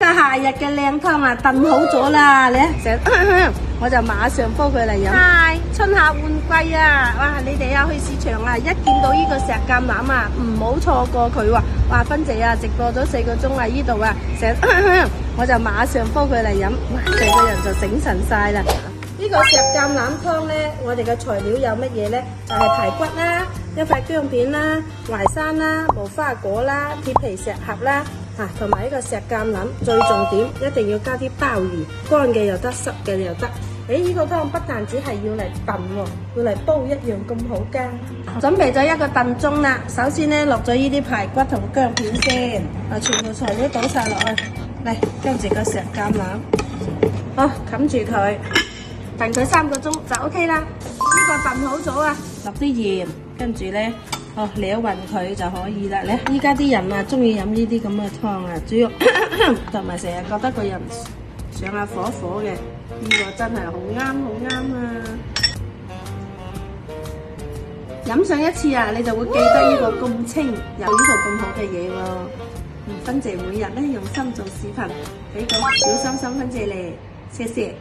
啊，夏日嘅靚湯啊，燉好咗啦，你成我就馬上煲佢嚟飲。係春夏換季啊！哇，你哋啊去市場啊，一見到呢個石橄欖啊，唔好錯過佢喎。哇，芬姐啊，直播咗4個鐘啊，呢度啊，我就馬上煲佢嚟飲，哇，成個人就醒神晒啦。呢個石橄欖湯咧，我哋嘅材料有乜嘢咧？就係排骨啦，一塊薑片啦，淮山啦，無花果啦，鐵皮石斛啦。同埋呢個石橄欖，最重點一定要加啲鮑魚，乾嘅又得，濕嘅又得。呢個湯不但只係要嚟燉喎，要嚟煲一樣咁好㗎。準備咗一個燉盅啦，首先咧落咗呢啲排骨同薑片先，全部材料倒晒落去，嚟跟住個石橄欖，好冚住佢，燉佢3個鐘就 OK 啦。呢個燉好咗啊，落啲鹽，跟住咧。撩勻佢就可以啦。你依家啲人啊，中意飲呢啲咁嘅湯啊，豬肉同埋成日覺得個人上下火火嘅，呢個真係好啱啊！飲上一次啊，你就會記得呢個咁清，有呢個咁好嘅嘢喎。芬姐每日咧用心做視頻，俾個小心心芬姐嚟，謝謝。